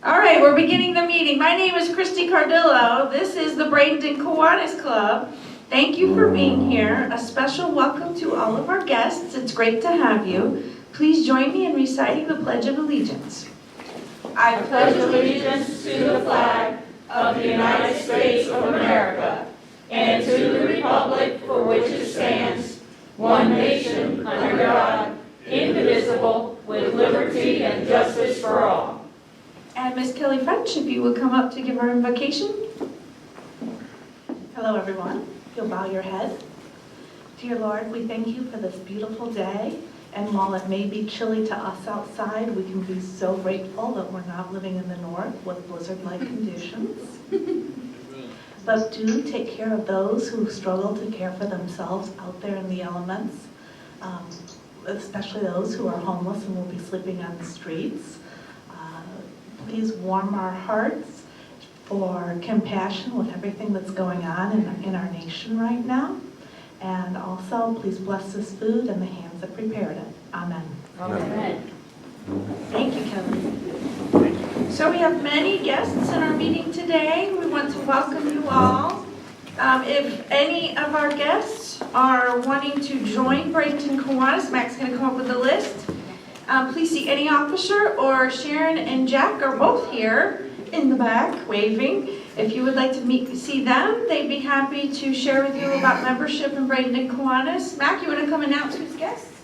All right, we're beginning the meeting. My name is Christy Cardillo. This is the Bradenton Kiwanis Club. Thank you for being here. A special welcome to all of our guests. It's great to have you. Please join me in reciting the Pledge of Allegiance. I pledge allegiance to the flag of the United States of America and to the republic for which it stands, one nation, under God, indivisible, with liberty and justice for all. And Miss Kelly French, if you would come up to give our invocation. Hello, everyone. If you'll bow your head. Dear Lord, we thank you for this beautiful day. And while it may be chilly to us outside, we can be so grateful that we're not living in the north with blizzard-like conditions. But do take care of those who struggle to care for themselves out there in the elements, especially those who are homeless and will be sleeping on the streets. Please warm our hearts for compassion with everything that's going on in our nation right now. And also, please bless this food and the hands that prepared it. Amen. Amen. Thank you, Kelly. So we have many guests in our meeting today. We want to welcome you all. If any of our guests are wanting to join Bradenton Kiwanis, Mac's going to come up with a list. Please see any officer, or Sharon and Jack are both here in the back waving. If you would like to see them, they'd be happy to share with you about membership in Bradenton Kiwanis. Mac, you want to come announce who's guests?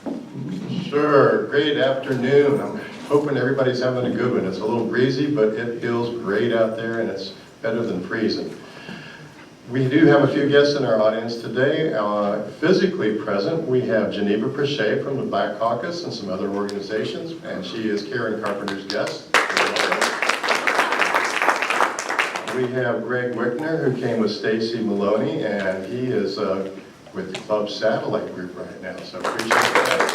Sure. Great afternoon. I'm hoping everybody's having a good one. It's a little breezy, but it feels great out there, and it's better than freezing. We do have a few guests in our audience today. Physically present, we have Geneva Prichet from the Black Caucus and some other organizations, and she is Karen Carpenter's guest. We have Greg Wickner, who came with Stacy Maloney, and he is with the Club Satellite Group right now, so appreciate that.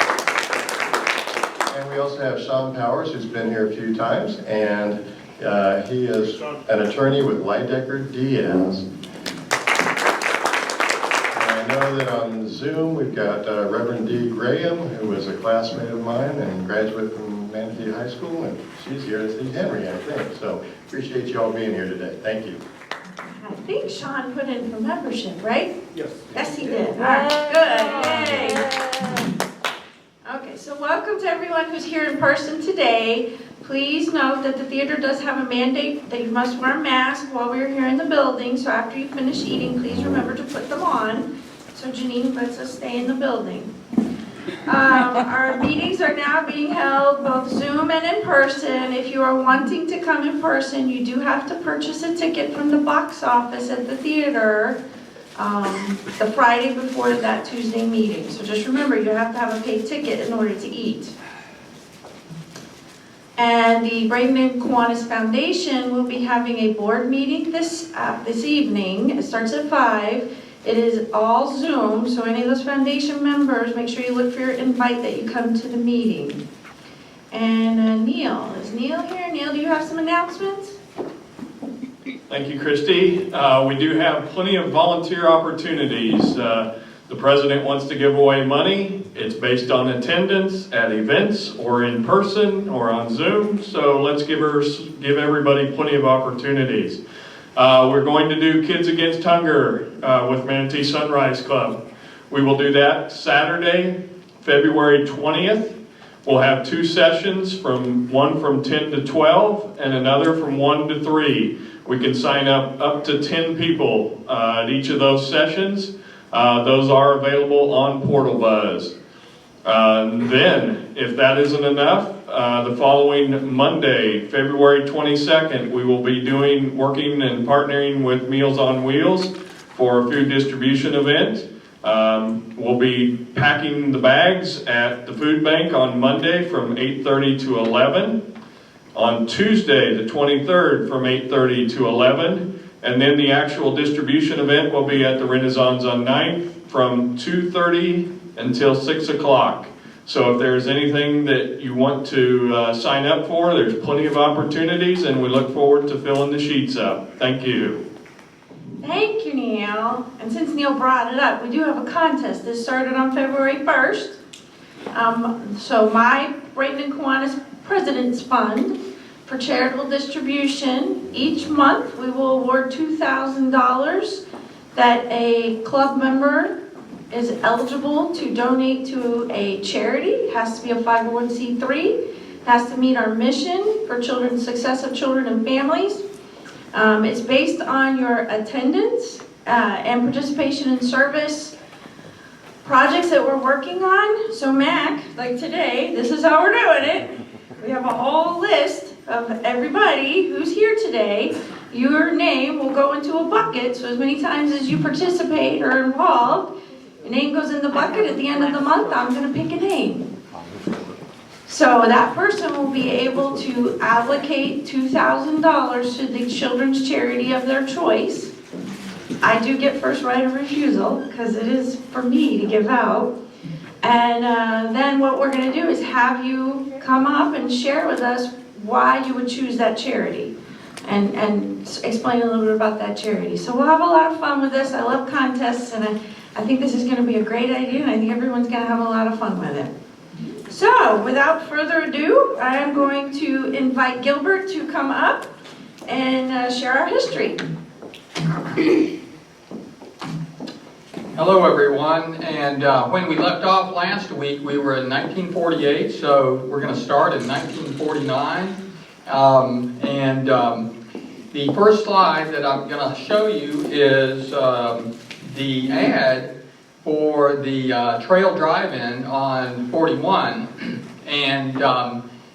And we also have Sean Powers, who's been here a few times, and he is an attorney with Lydecker Diaz. I know that on Zoom we've got Reverend Dee Graham, who is a classmate of mine and graduate from Manatee High School, and she's here to see Henry, I think. So appreciate you all being here today. Thank you. I think Sean put in for membership, right? Yes. Yes, he did. All right, good. Yay. Okay, so welcome to everyone who's here in person today. Please note that the theater does have a mandate that you must wear a mask while we're here in the building. So after you finish eating, please remember to put them on. So Janine lets us stay in the building. Our meetings are now being held both Zoom and in person. If you are wanting to come in person, you do have to purchase a ticket from the box office at the theater the Friday before that Tuesday meeting. So just remember, you have to have a paid ticket in order to eat. And the Bradenton Kiwanis Foundation will be having a board meeting this evening. It starts at 5. It is all Zoom, so any of those foundation members, make sure you look for your invite that you come to the meeting. And Neil, is Neil here? Neil, do you have some announcements? Thank you, Christy. We do have plenty of volunteer opportunities. The president wants to give away money. It's based on attendance at events or in person or on Zoom. So let's give everybody plenty of opportunities. We're going to do Kids Against Hunger with Manatee Sunrise Club. We will do that Saturday, February 20th. We'll have 2 sessions, one from 10 to 12 and another from 1 to 3. We can sign up to 10 people at each of those sessions. Those are available on Portal Buzz. Then, if that isn't enough, the following Monday, February 22nd, we will be working and partnering with Meals on Wheels for a food distribution event. We'll be packing the bags at the food bank on Monday from 8:30 to 11. On Tuesday, the 23rd, from 8:30 to 11. And then the actual distribution event will be at the Renaissance on 9th from 2:30 until 6 o'clock. So if there's anything that you want to sign up for, there's plenty of opportunities, and we look forward to filling the sheets up. Thank you. Thank you, Neil. And since Neil brought it up, we do have a contest. This started on February 1st. So my Bradenton Kiwanis President's Fund for charitable distribution. Each month, we will award $2,000 that a club member is eligible to donate to a charity. It has to be a 501c3. It has to meet our mission for children, success of children and families. It's based on your attendance and participation in service projects that we're working on. So Mac, like today, this is how we're doing it. We have a whole list of everybody who's here today. Your name will go into a bucket, so as many times as you participate or involved, your name goes in the bucket. At the end of the month, I'm going to pick a name. So that person will be able to allocate $2,000 to the children's charity of their choice. I do get first right of refusal because it is for me to give out. And then what we're going to do is have you come up and share with us why you would choose that charity and explain a little bit about that charity. So we'll have a lot of fun with this. I love contests, and I think this is going to be a great idea, and I think everyone's going to have a lot of fun with it. So, without further ado, I am going to invite Gilbert to come up and share our history. Hello everyone, and when we left off last week we were in 1948, so we're going to start in 1949. The first slide that I'm going to show you is the ad for the trail drive-in on 41. And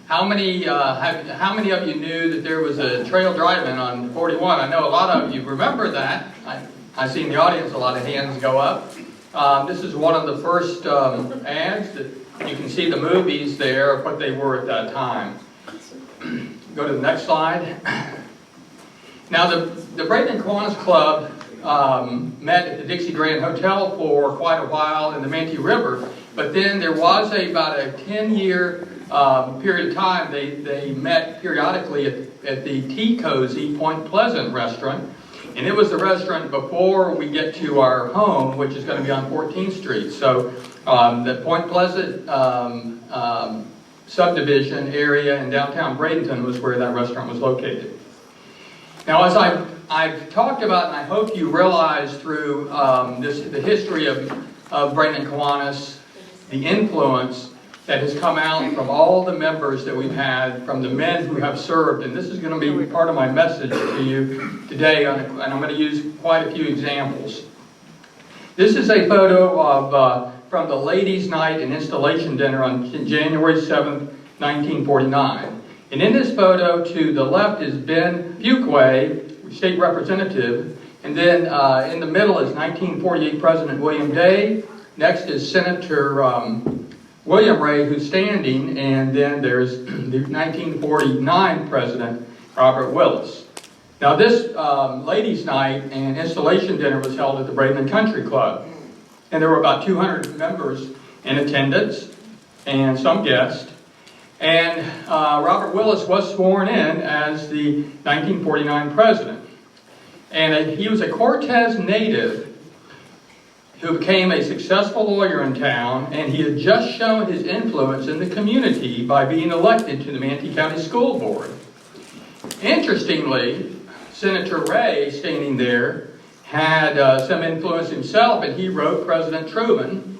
how many of you knew that there was a trail drive-in on 41? I know a lot of you remember that. I see in the audience a lot of hands go up. This is one of the first ads that you can see the movies there, what they were at that time. Go to the next slide. Now the Bradenton Kiwanis Club met at the Dixie Grand Hotel for quite a while in the Manatee River, but then there was about a 10-year period of time they met periodically at the Tea Cozy Point Pleasant restaurant. And it was the restaurant before we get to our home, which is going to be on 14th Street. So the Point Pleasant subdivision area in downtown Bradenton was where that restaurant was located. Now, as I've talked about, and I hope you realize through the history of Bradenton Kiwanis, the influence that has come out from all the members that we've had, from the men who have served, and this is going to be part of my message to you today, and I'm going to use quite a few examples. This is a photo of from the Ladies' Night and Installation Dinner on January 7th, 1949. And in this photo, to the left is Ben Fuquay, State Representative, and then in the middle is 1948 President William Day. Next is Senator William Ray, who's standing, and then there's the 1949 President, Robert Willis. Now this Ladies' Night and Installation Dinner was held at the Bradenton Country Club, and there were about 200 members in attendance, and some guests, and Robert Willis was sworn in as the 1949 President. And he was a Cortez native who became a successful lawyer in town, and he had just shown his influence in the community by being elected to the Manatee County School Board. Interestingly, Senator Ray, standing there, had some influence himself, and he wrote President Truman.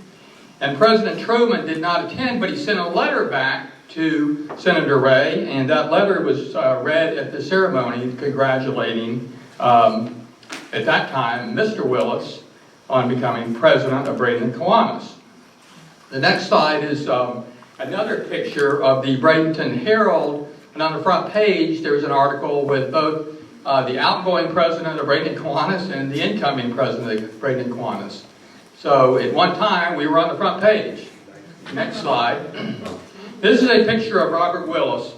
And President Truman did not attend, but he sent a letter back to Senator Ray, and that letter was read at the ceremony congratulating, at that time, Mr. Willis on becoming president of Bradenton Kiwanis. The next slide is another picture of the Bradenton Herald, and on the front page there's an article with both the outgoing president of Bradenton Kiwanis and the incoming president of Bradenton Kiwanis. So at one time we were on the front page. Next slide. This is a picture of Robert Willis,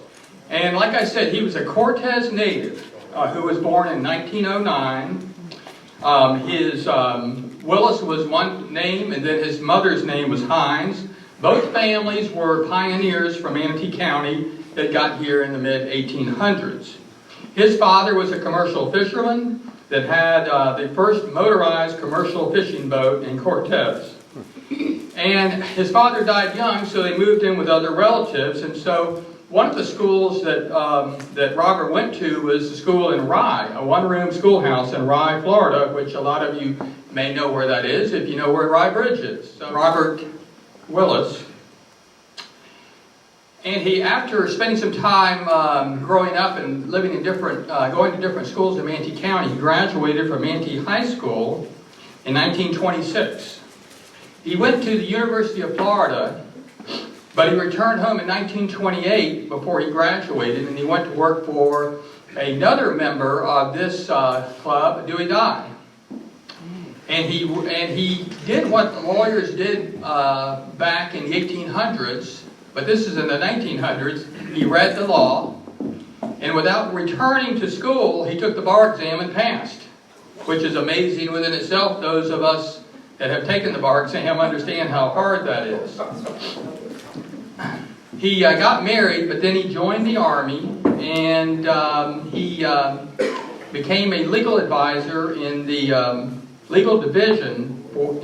and like I said, he was a Cortez native who was born in 1909. Willis was one name, and then his mother's name was Hines. Both families were pioneers from Manatee County that got here in the mid-1800s. His father was a commercial fisherman that had the first motorized commercial fishing boat in Cortez. And his father died young, so they moved in with other relatives, and so one of the schools that, that Robert went to was the school in Rye, a one-room schoolhouse in Rye, Florida, which a lot of you may know where that is if you know where Rye Bridge is. So Robert Willis. And he, after spending some time growing up and living in different, going to different schools in Manatee County, he graduated from Manatee High School in 1926. He went to the University of Florida, but he returned home in 1928 before he graduated, and he went to work for another member of this club, Dewey Dye. And he did what the lawyers did back in the 1800s, but this is in the 1900s. He read the law, and without returning to school, he took the bar exam and passed, which is amazing within itself. Those of us that have taken the bar exam understand how hard that is. He got married, but then he joined the Army, and he became a legal advisor in the legal division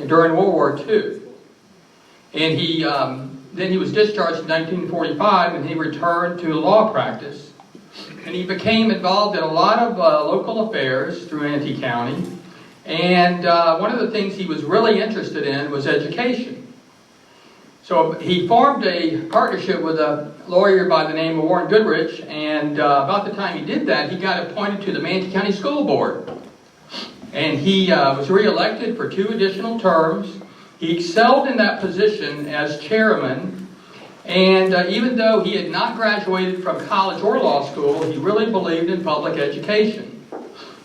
during World War II. And then he was discharged in 1945, and he returned to law practice. And he became involved in a lot of local affairs through Manatee County. And one of the things he was really interested in was education. So he formed a partnership with a lawyer by the name of Warren Goodrich, and about the time he did that, he got appointed to the Manatee County School Board. And he was re-elected for 2 additional terms. He excelled in that position as chairman, and even though he had not graduated from college or law school, he really believed in public education.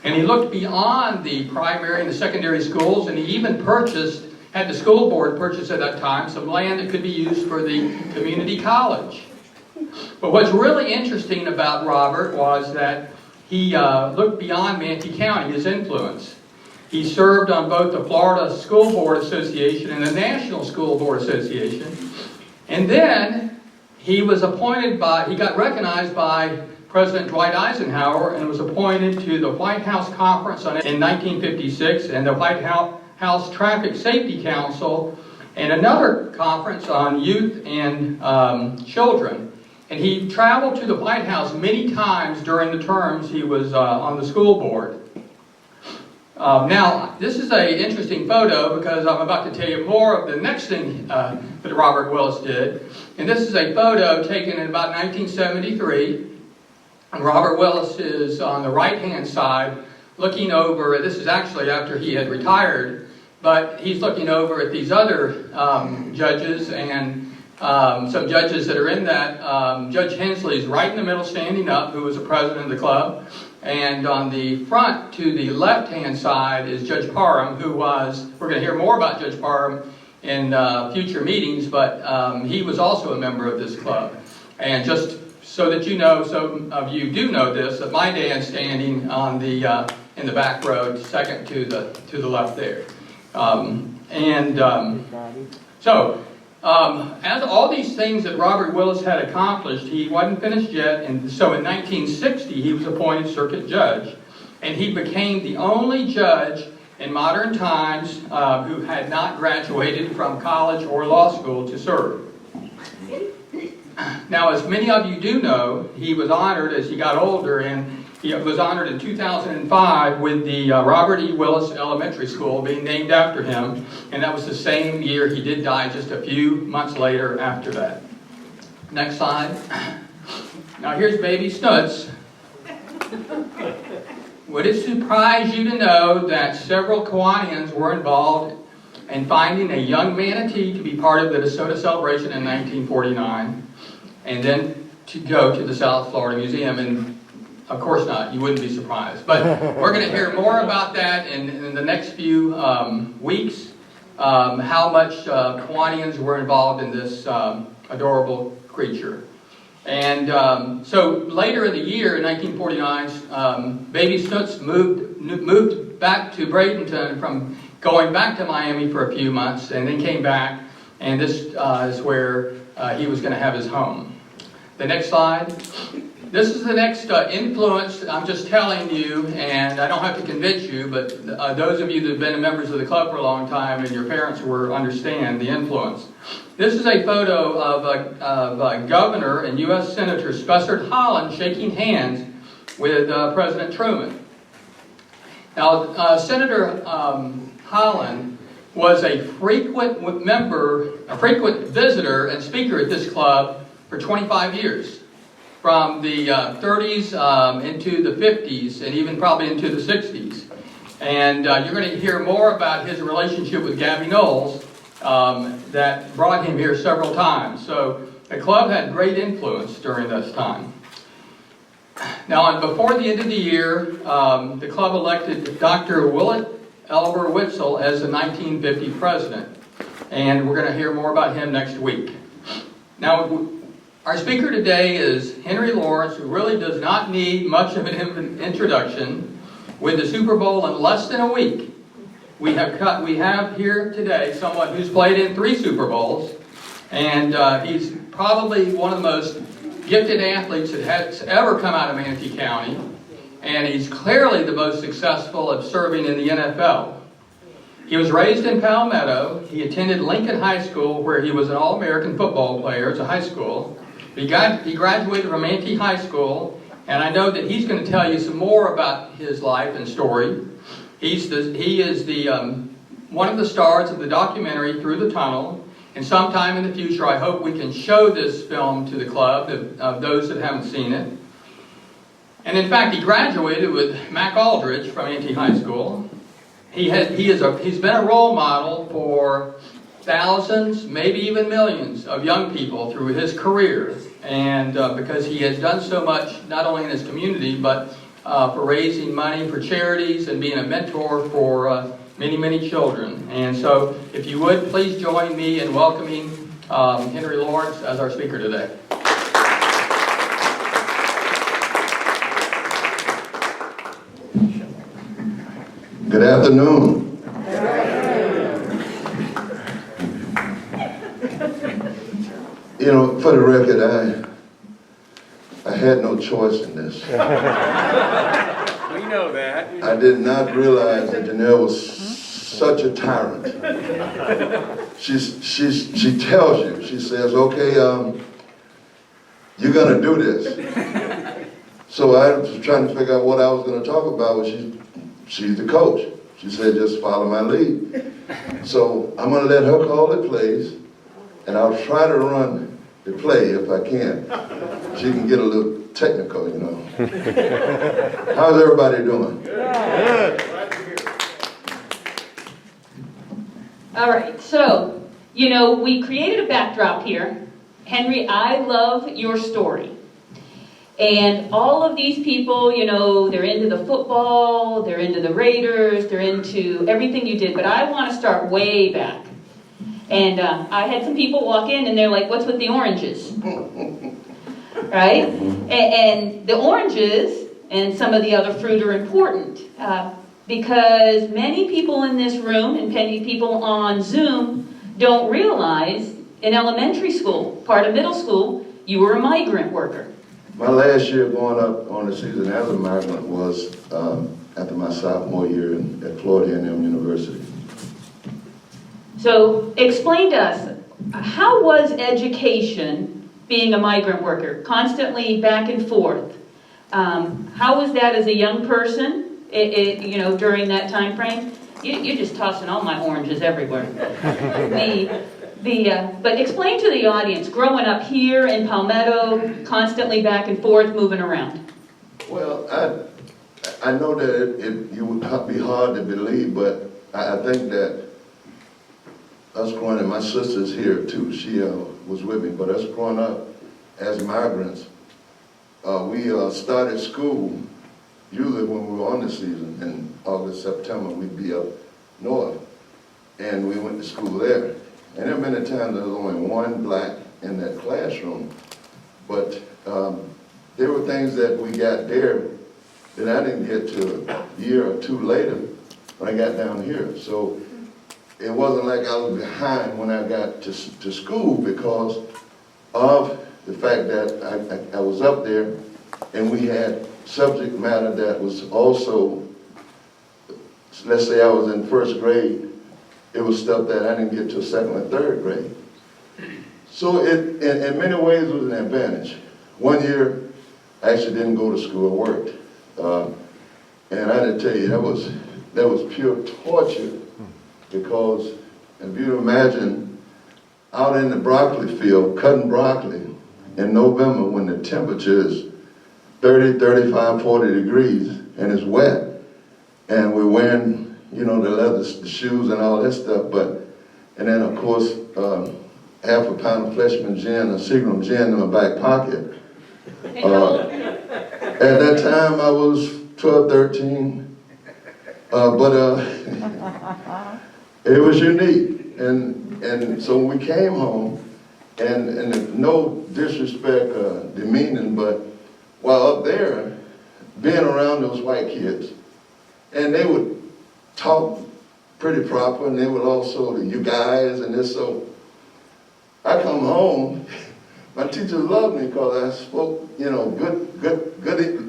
And he looked beyond the primary and the secondary schools, and he even had the school board purchase at that time some land that could be used for the community college. But what's really interesting about Robert was that he looked beyond Manatee County, his influence. He served on both the Florida School Board Association and the National School Board Association. And then he got recognized by President Dwight Eisenhower and was appointed to the White House Conference in 1956 and the White House Traffic Safety Council and another conference on youth and children. And he traveled to the White House many times during the terms he was on the school board. Now, this is an interesting photo because I'm about to tell you more of the next thing that Robert Willis did. And this is a photo taken in about 1973. And Robert Willis is on the right-hand side looking over, this is actually after he had retired, but he's looking over at these other judges and some judges that are in that. Judge Hensley is right in the middle standing up, who was the president of the club. And on the front to the left-hand side is Judge Parham, who was, we're going to hear more about Judge Parham in future meetings, but he was also a member of this club. And just so that you know, some of you do know this, that my dad's standing on the in the back row, second to the left there. As all these things that Robert Willis had accomplished, he wasn't finished yet, and so in 1960 he was appointed circuit judge, and he became the only judge in modern times who had not graduated from college or law school to serve. Now, as many of you do know, he was honored as he got older, and he was honored in 2005 with the Robert E. Willis Elementary School being named after him, and that was the same year he did die, just a few months later after that. Next slide. Now here's baby Snoots. Would it surprise you to know that several Kiwanians were involved in finding a young manatee to be part of the DeSoto celebration in 1949, and then to go to the South Florida Museum? And of course not, you wouldn't be surprised. But we're going to hear more about that in the next few weeks, how much Kiwanians were involved in this adorable creature. And so later in the year, in 1949, baby Snoots moved back to Bradenton from going back to Miami for a few months, and then came back, and this is where he was going to have his home. The next slide. This is the next influence. I'm just telling you, and I don't have to convince you, but those of you that have been members of the club for a long time and your parents will understand the influence. This is a photo of Governor and U.S. Senator Spessard Holland shaking hands with President Truman. Now, Senator Holland was a frequent visitor and speaker at this club for 25 years. From the 30s into the 50s and even probably into the 60s. And you're going to hear more about his relationship with Gabby Knowles that brought him here several times. So the club had great influence during this time. Now, before the end of the year, the club elected Dr. Willett Elber Witzel as the 1950 president. And we're going to hear more about him next week. Now, our speaker today is Henry Lawrence, who really does not need much of an introduction. With the Super Bowl in less than a week, we have here today someone who's played in 3 Super Bowls, and he's probably one of the most gifted athletes that has ever come out of Manatee County, and he's clearly the most successful of serving in the NFL. He was raised in Palmetto. He attended Lincoln High School, where he was an All-American football player as a high school. He graduated from Manatee High School, and I know that he's going to tell you some more about his life and story. He is one of the stars of the documentary Through the Tunnel, and sometime in the future I hope we can show this film to the club, those that haven't seen it. And in fact, he graduated with Mac Aldridge from Manatee High School. He's been a role model for thousands, maybe even millions of young people through his career. And because he has done so much, not only in his community, but for raising money for charities and being a mentor for many, many children. And so, if you would, please join me in welcoming Henry Lawrence as our speaker today. Good afternoon. You know, for the record, I had no choice in this. We know that. I did not realize that Janelle was such a tyrant. She tells you, she says, okay, you're gonna do this. So I was trying to figure out what I was gonna talk about. Well, she's the coach. She said, just follow my lead. So I'm gonna let her call the plays, and I'll try to run the play if I can. She can get a little technical, you know. How's everybody doing? Good. All right, so, you know, we created a backdrop here. Henry, I love your story. And all of these people, you know, they're into the football, they're into the Raiders, they're into everything you did. But I want to start way back. And I had some people walk in and they're like, what's with the oranges? Right? And the oranges and some of the other fruit are important because many people in this room and many people on Zoom don't realize in elementary school, part of middle school, you were a migrant worker. My last year going up on the season as a migrant was after my sophomore year at Florida A&M University. So explain to us, how was education being a migrant worker, constantly back and forth? How was that as a young person, you know, during that time frame? You're just tossing all my oranges everywhere. But explain to the audience, growing up here in Palmetto, constantly back and forth, moving around. Well, I know that it would be hard to believe, but I think that us growing up, my sister's here too, she was with me, but us growing up as migrants, we started school, usually when we were on the season, in August, September, we'd be up north, and we went to school there. And there were many times there was only one black in that classroom, but there were things that we got there that I didn't get to a year or two later when I got down here. So it wasn't like I was behind when I got to school because of the fact that I was up there and we had subject matter that was also, let's say I was in first grade, it was stuff that I didn't get till second or third grade. So it, in many ways, was an advantage. One year, I actually didn't go to school, I worked. And I had to tell you, that was pure torture, because if you imagine out in the broccoli field, cutting broccoli in November when the temperature is 30, 35, 40 degrees and it's wet, and we're wearing, you know, the leather the shoes and all that stuff, and then of course, half a pound of Fleshman gin, a Seagram gin in my back pocket. At that time I was 12, 13, it was unique, and so when we came home, and no disrespect, demeaning, but while up there, being around those white kids, and they would talk pretty proper, and they would also, you guys, and this, so I come home, my teachers loved me because I spoke, you know, good,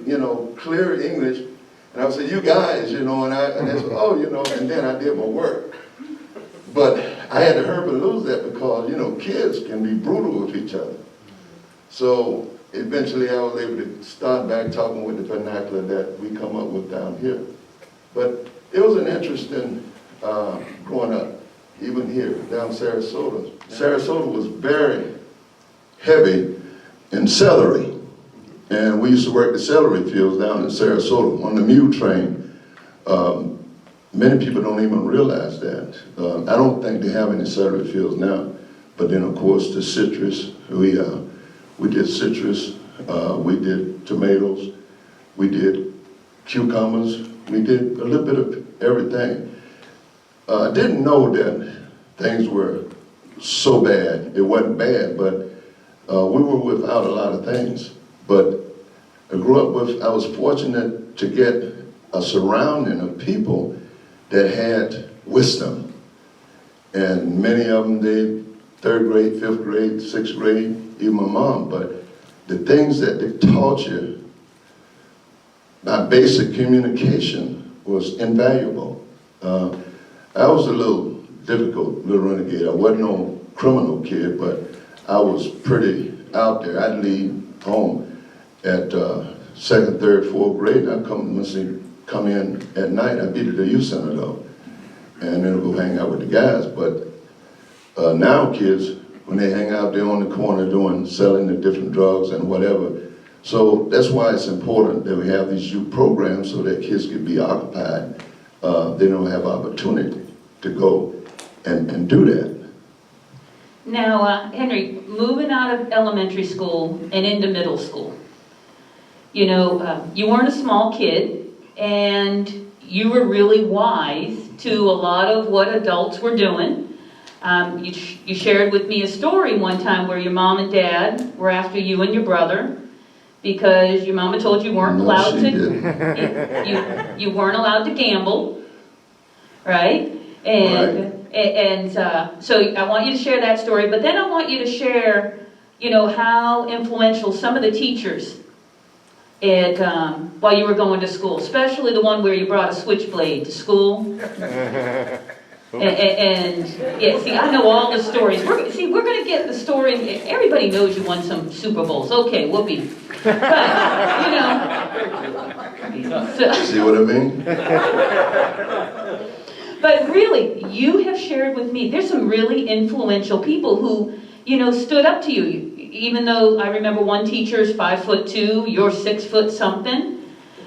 you know, clear English, and I would say, you guys, you know, and they said, oh, you know, and then I did my work. But I had to hurt and lose that because, you know, kids can be brutal with each other. So eventually I was able to start back talking with the vernacular that we come up with down here. But it was an interesting growing up, even here, down Sarasota. Sarasota was very heavy in celery. And we used to work the celery fields down in Sarasota on the mule train. Many people don't even realize that. I don't think they have any celery fields now. But then, of course, the citrus. We did citrus. We did tomatoes. We did cucumbers. We did a little bit of everything. I didn't know that things were so bad. It wasn't bad, but we were without a lot of things. But I grew up with, I was fortunate to get a surrounding of people that had wisdom. And many of them, they third grade, fifth grade, sixth grade, even my mom. But the things that they taught you, my basic communication was invaluable. I was a little difficult, little renegade. I wasn't no criminal kid, but I was pretty out there. I'd leave home at second, third, fourth grade, and I'd come in at night. I'd be to the youth center though, and then go hang out with the guys. But now kids, when they hang out, they're on the corner selling the different drugs and whatever. So that's why it's important that we have these youth programs so that kids can be occupied. They don't have opportunity to go and do that. Now, Henry, moving out of elementary school and into middle school, you know, you weren't a small kid, and you were really wise to a lot of what adults were doing. You shared with me a story one time where your mom and dad were after you and your brother because your mama told you weren't allowed to. You weren't allowed to gamble, right? And so I want you to share that story, but then I want you to share, you know, how influential some of the teachers while you were going to school, especially the one where you brought a switchblade to school. And yeah, see, I know all the stories. We're going to get the story. Everybody knows you won some Super Bowls. Okay, whoopee. But, you know. See what I mean? But really, you have shared with me, there's some really influential people who, you know, stood up to you. Even though I remember one teacher's 5'2", you're 6 foot something.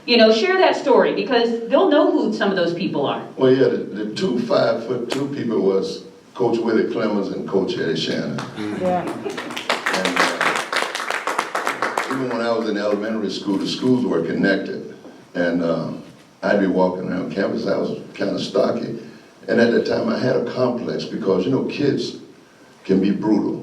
You know, share that story because they'll know who some of those people are. Well, yeah, the two 5'2" people was Coach Willie Clemens and Coach Eddie Shannon. Yeah. And even when I was in elementary school, the schools were connected. And I'd be walking around campus, I was kind of stocky. And at that time I had a complex because, you know, kids can be brutal.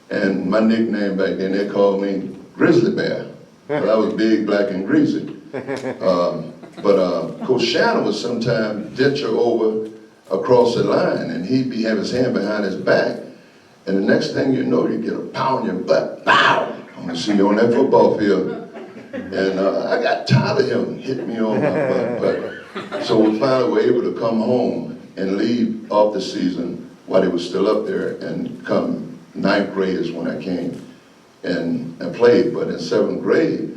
And my nickname back then, they called me Grizzly Bear. But I was big, black, and greasy. But Coach Shannon would sometimes ditch her over across the line, and he'd have his hand behind his back. And the next thing you know, you get a pound in your butt. Pow! I'm gonna see you on that football field. And I got tired of him hitting me on my butt. So we finally were able to come home and leave off the season while he was still up there, and come 9th grade is when I came and I played. But in 7th grade,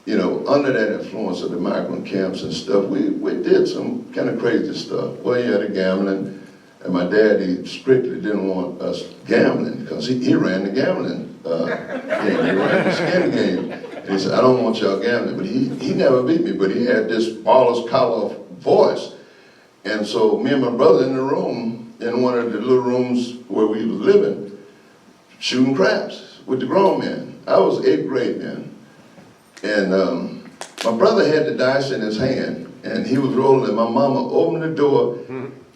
you know, under that influence of the migrant camps and stuff, we did some kind of crazy stuff. Well, you had the gambling, and my dad, he strictly didn't want us gambling because he ran the gambling game, he ran the skin game. And he said, I don't want y'all gambling, but he never beat me, but he had this baller's collar voice. And so me and my brother in the room, in one of the little rooms where we was living, shooting craps with the grown men. I was 8th grade then. And my brother had the dice in his hand, and he was rolling, and my mama opened the door,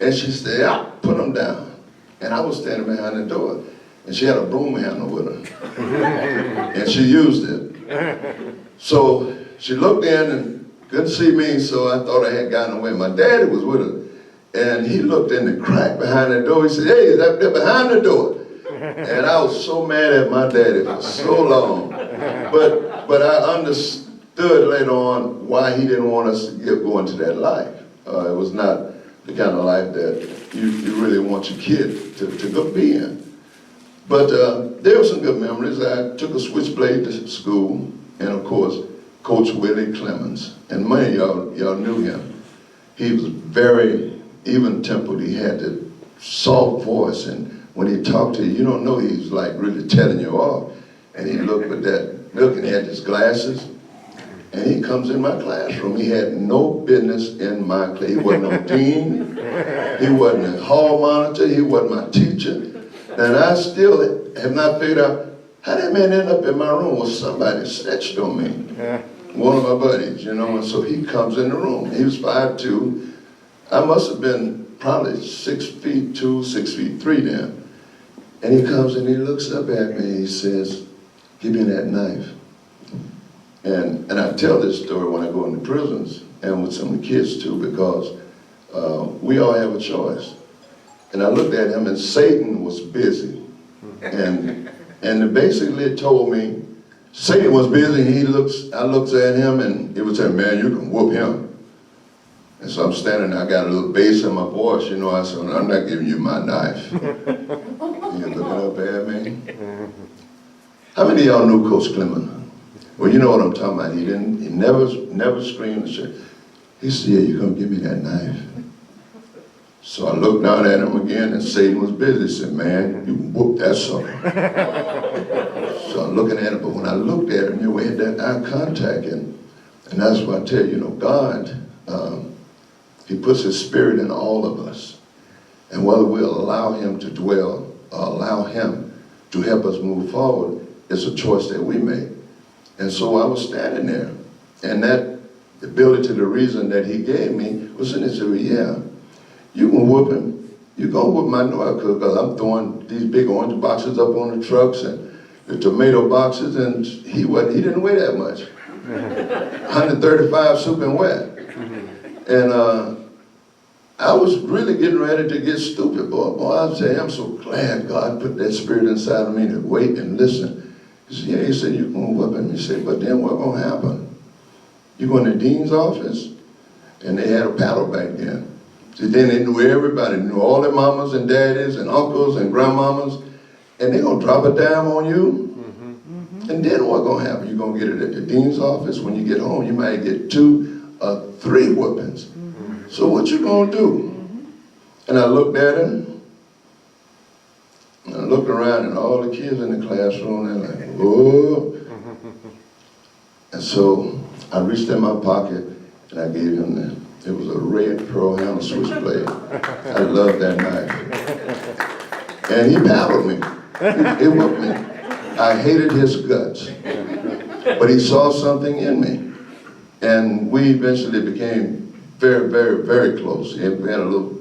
and she said, yeah, put them down. And I was standing behind the door, and she had a broom handle with her, and she used it. So she looked in and couldn't see me, so I thought I had gotten away. My daddy was with her, and he looked in the crack behind the door. He said, hey, is that behind the door? And I was so mad at my daddy for so long. But I understood later on why he didn't want us to go into that life. It was not the kind of life that you really want your kid to go be in. But there were some good memories. I took a switchblade to school, and of course, Coach Willie Clemens. And many of y'all knew him. He was very even-tempered. He had the soft voice, and when he talked to you, you don't know he's like really telling you off. And he looked with that look, and he had his glasses, and he comes in my classroom. He had no business in my class. He wasn't no dean, he wasn't a hall monitor, he wasn't my teacher. And I still have not figured out how that man ended up in my room. Well, somebody snitched on me. One of my buddies, you know, and so he comes in the room. He was 5'2". I must have been probably 6'2", 6'3" then. And he comes and he looks up at me and he says, give me that knife. And I tell this story when I go into prisons and with some of the kids too, because we all have a choice. And I looked at him, and Satan was busy. And basically it told me, Satan was busy, and I looked at him, and it was saying, man, you can whoop him. And so I'm standing there, I got a little bass in my voice, you know, I said, I'm not giving you my knife. You're looking up at me. How many of y'all knew Coach Clemens? Well, you know what I'm talking about. He never screamed and said, he said, yeah, you're gonna give me that knife. So I looked down at him again, and Satan was busy. He said, man, you can whoop that sucker. So I'm looking at him, but when I looked at him, we had that eye contact, and that's why I tell you, God, he puts his spirit in all of us. And whether we'll allow him to dwell or allow him to help us move forward, it's a choice that we make. And so I was standing there, and that ability, the reason that he gave me was in his ear, yeah, you can whoop him. You're going to whoop my noise because I'm throwing these big orange boxes up on the trucks and the tomato boxes, and he didn't weigh that much. 135 souping wet. And I was really getting ready to get stupid, boy. I say, I'm so glad God put that spirit inside of me to wait and listen. He said, yeah, he said, you're going to whip him. He said, but then what's going to happen? You go in the dean's office, and they had a paddle back then. So then they knew everybody, knew all their mamas and daddies and uncles and grandmamas, and they're going to drop a dime on you. And then what's going to happen? You're going to get it at the dean's office. When you get home, you might get 2 or 3 whoopings. So what you going to do? And I looked at him, and I looked around, and all the kids in the classroom, they're like, whoa. And so I reached in my pocket, and I gave him that. It was a red pearl handle switchblade. I loved that knife. And he paddled me. He whooped me. I hated his guts. But he saw something in me. And we eventually became very, very, very close. We had a little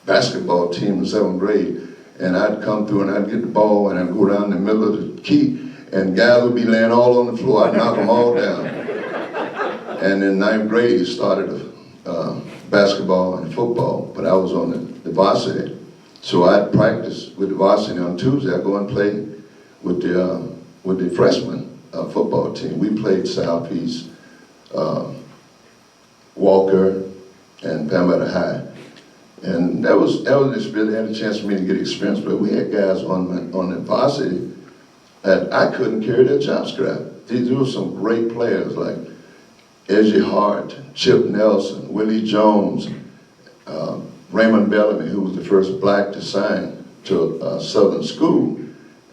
basketball team in 7th grade. And I'd come through and I'd get the ball and I'd go down the middle of the key, and guys would be laying all on the floor. I'd knock them all down. And in 9th grade, he started basketball and football, but I was on the varsity. So I'd practice with the varsity on Tuesday. I'd go and play with the freshmen. football team. We played Southeast, Walker, and Palmetto High. And that was just really had a chance for me to get experience, but we had guys on the varsity that I couldn't carry their job scrap. These were some great players like Edgy Hart, Chip Nelson, Willie Jones, Raymond Bellamy, who was the first black to sign to Southern School,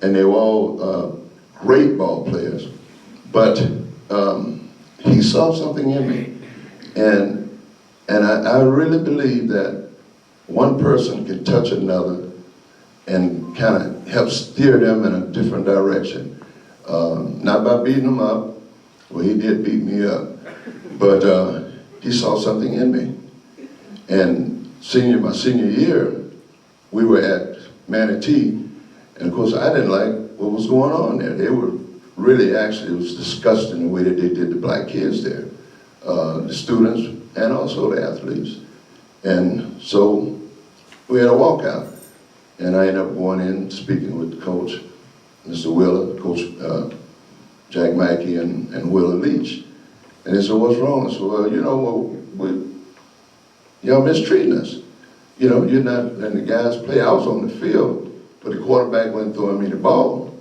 and they were all great ball players. But he saw something in me, and I really believe that one person can touch another and kind of help steer them in a different direction. Not by beating them up, well, he did beat me up, but he saw something in me. And my senior year, we were at Manatee, and of course I didn't like what was going on there. They were really, actually, it was disgusting the way that they did the black kids there, the students and also the athletes. And so we had a walkout, and I ended up going in speaking with the coach, Mr. Willer, Coach Jack Mackey, and Willa Leach. And they said, "What's wrong?" I said, "Well, you know, y'all mistreating us. You know, you're not letting the guys play." I was on the field, but the quarterback wasn't throwing me the ball.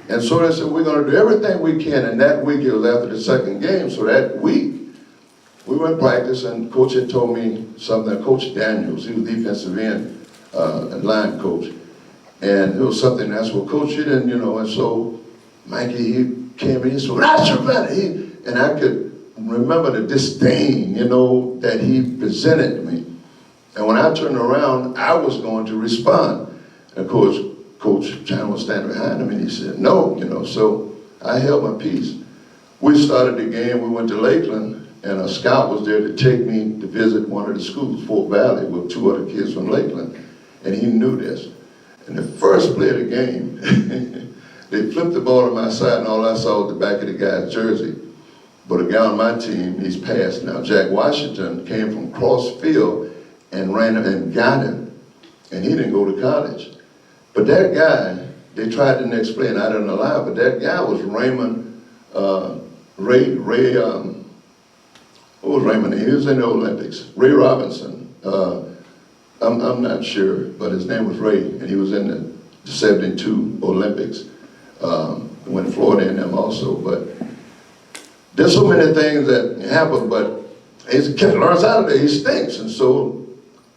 And so they said, "We're going to do everything we can." And that week, it was after the second game, so that week, we went to practice, and Coach had told me something. Coach Daniels, he was defensive end, line coach. And it was something that's what Coach, you didn't, you know, and so Mikey, he came in, he said, "That's your better." And I could remember the disdain, you know, that he presented to me. And when I turned around, I was going to respond. And of course, Coach John was standing behind him, and he said, "No," you know, so I held my peace. We started the game, we went to Lakeland, and a scout was there to take me to visit one of the schools, Fort Valley, with 2 other kids from Lakeland, and he knew this. And the first play of the game, they flipped the ball to my side, and all I saw was the back of the guy's jersey. But a guy on my team, he's passed now. Jack Washington came from cross field and ran him and got him, and he didn't go to college. But that guy, they tried the next play, and I didn't allow it, but that guy was Raymond, what was Raymond? He was in the Olympics. Ray Robinson. I'm not sure, but his name was Ray, and he was in the 72 Olympics. Went to Florida and them also, but there's so many things that happen, but he's a kid that learns out of there, he stinks. And so,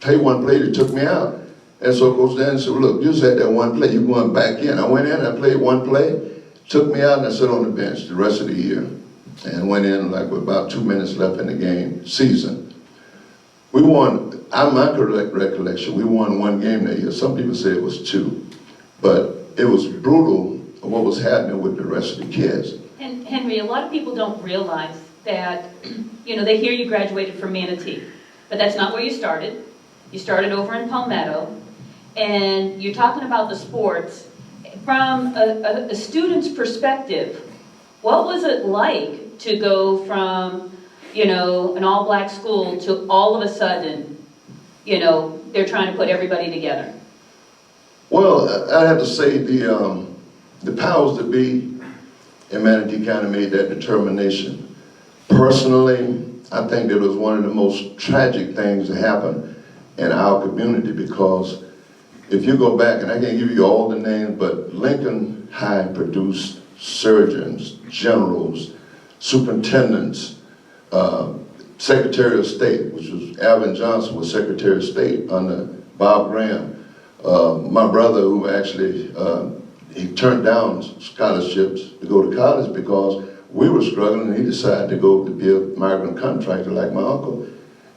tell you one play that took me out. And so Coach Dan said, "Well, look, you just had that one play, you're going back in." I went in, I played one play, took me out, and I sat on the bench the rest of the year. And went in like with about 2 minutes left in the game season. We won, my recollection, we won 1 game that year. Some people say it was 2. But it was brutal what was happening with the rest of the kids. And Henry, a lot of people don't realize that, you know, they hear you graduated from Manatee, but that's not where you started. You started over in Palmetto, and you're talking about the sports. From a student's perspective, what was it like to go from, you know, an all-black school to all of a sudden, you know, they're trying to put everybody together? Well, I have to say the powers that be in Manatee County made that determination. Personally, I think that was one of the most tragic things that happened in our community, because if you go back, and I can't give you all the names, but Lincoln High produced surgeons, generals, superintendents, Secretary of State, which was Alvin Johnson was Secretary of State under Bob Graham. My brother, who actually, he turned down scholarships to go to college because we were struggling, and he decided to go to be a migrant contractor like my uncle,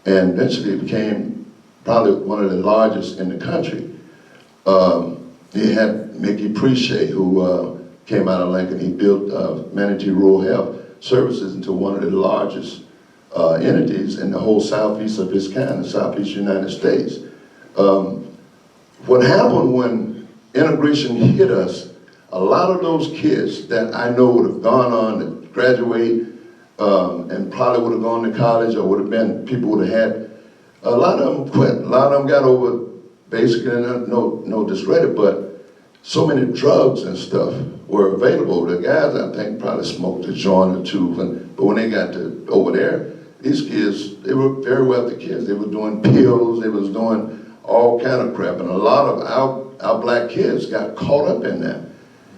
and eventually became probably one of the largest in the country. He had Mickey Preche, who came out of Lincoln. He built Manatee Rural Health Services into one of the largest entities in the whole southeast of his kind, the southeast United States. What happened when integration hit us, a lot of those kids that I know would have gone on to graduate and probably would have gone to college, or would have been, people would have had, a lot of them quit. A lot of them got over, basically, no discredit, but so many drugs and stuff were available. The guys, I think, probably smoked a joint or two, but when they got to over there, these kids, they were very wealthy kids. They were doing pills, they was doing all kind of crap, and a lot of our black kids got caught up in that.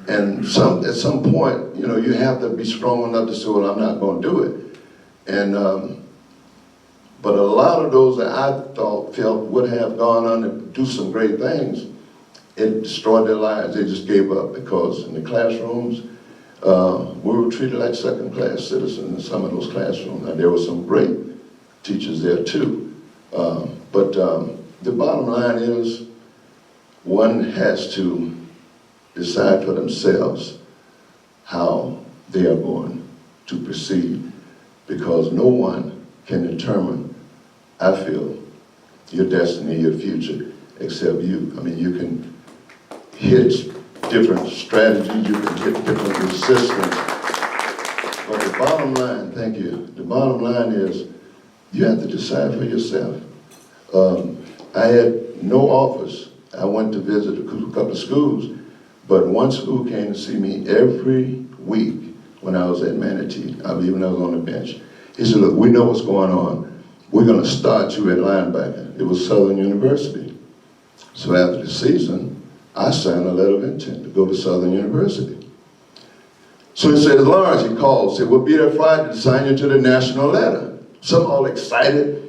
And at some point, you know, you have to be strong enough to say, well, I'm not going to do it. And but a lot of those that I felt would have gone on to do some great things, it destroyed their lives. They just gave up because in the classrooms, we were treated like second-class citizens in some of those classrooms. Now, there were some great teachers there too. But the bottom line is, one has to decide for themselves how they are going to proceed, because no one can determine, I feel, your destiny, your future, except you. I mean, you can hit different strategies, you can hit different resistance, but the bottom line, thank you, the bottom line is you have to decide for yourself. I had no office. I went to visit a couple of schools, but one school came to see me every week when I was at Manatee, even when I was on the bench. He said, look, we know what's going on. We're going to start you at linebacker. It was Southern University. So after the season, I signed a letter of intent to go to Southern University. So he said, Lawrence, he called, said, we'll be there Friday to sign you to the national letter. So I'm all excited.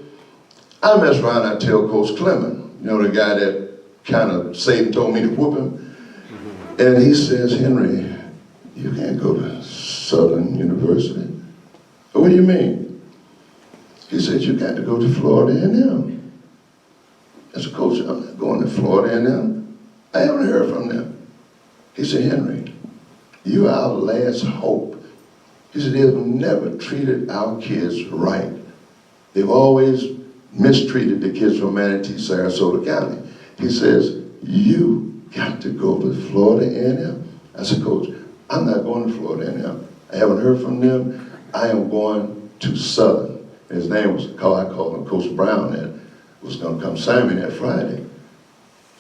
I mess around, I tell Coach Clement, you know, the guy that kind of saved and told me to whoop him. And he says, Henry, you can't go to Southern University. What do you mean? He said, you got to go to Florida A&M. I said, Coach, I'm not going to Florida A&M. I haven't heard from them. He said, Henry, you are our last hope. He said, they've never treated our kids right. They've always mistreated the kids from Manatee, Sarasota County. He says, you got to go to Florida A&M. I said, Coach, I'm not going to Florida A&M. I haven't heard from them. I am going to Southern. His name was, I called him Coach Brown, that was going to come sign me that Friday.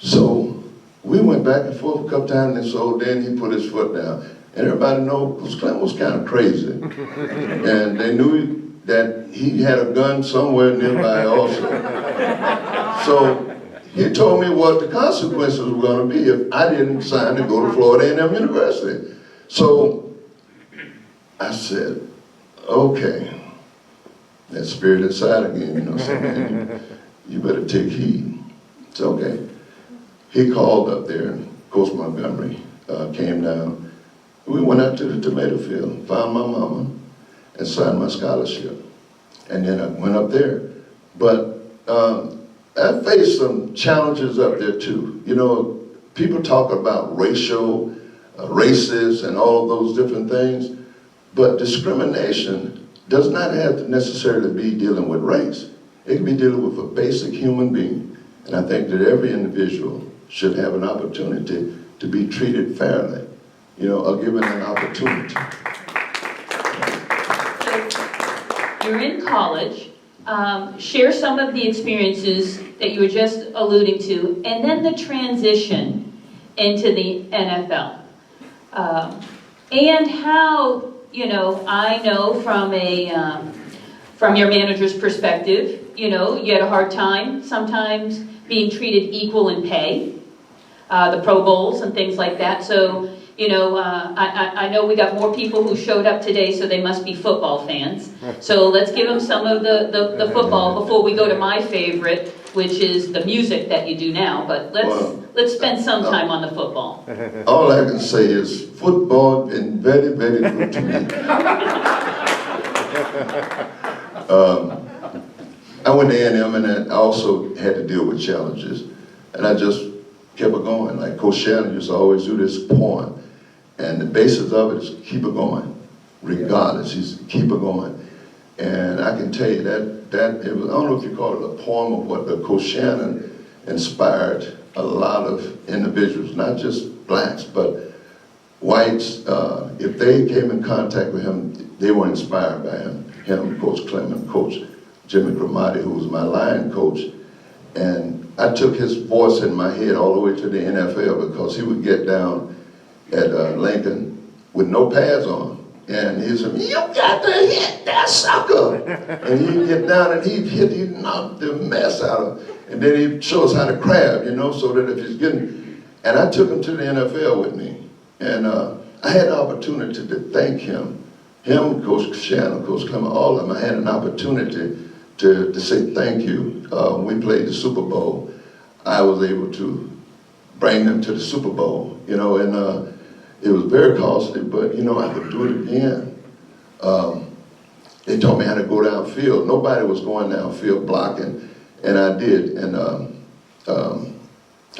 So we went back and forth a couple times, and so then he put his foot down. And everybody knows Coach Clement was kind of crazy. And they knew that he had a gun somewhere nearby also. So he told me what the consequences were going to be if I didn't sign to go to Florida A&M University. So I said, okay, that spirit inside again, you know, saying, you better take heed. It's okay. He called up there, and Coach Montgomery came down. We went out to the tomato field, found my mama, and signed my scholarship. And then I went up there. But I faced some challenges up there too. You know, people talk about racial, races, and all of those different things, but discrimination does not have to necessarily be dealing with race. It can be dealing with a basic human being. And I think that every individual should have an opportunity to be treated fairly, you know, or given an opportunity. So you're in college. Share some of the experiences that you were just alluding to, and then the transition into the NFL. And how, you know, I know from your manager's perspective, you know, you had a hard time sometimes being treated equal in pay, the Pro Bowls and things like that. So, you know, I know we got more people who showed up today, so they must be football fans. So let's give them some of the football before we go to my favorite, which is the music that you do now. But let's spend some time on the football. All I can say is football been very, very good to me. I went to A&M, and I also had to deal with challenges, and I just kept it going. Like Coach Shannon used to always do this poem, and the basis of it is keep it going, regardless. He's keep it going, and I can tell you that it was, I don't know if you call it a poem or what, but Coach Shannon inspired a lot of individuals, not just blacks, but whites. If they came in contact with him, they were inspired by him, Coach Clement, Coach Jimmy Gramati, who was my line coach, and I took his voice in my head all the way to the NFL because he would get down at Lincoln with no pads on. And he'd say, you got to hit that sucker. And he'd get down and he'd knock the mess out of him. And then he'd show us how to crab, you know, so that if he's getting, and I took him to the NFL with me. And I had an opportunity to thank him, Coach Shannon, Coach Clement, all of them. I had an opportunity to say thank you. When we played the Super Bowl, I was able to bring them to the Super Bowl, you know, and it was very costly, but, you know, I could do it again. They taught me how to go downfield. Nobody was going downfield blocking, and I did. And I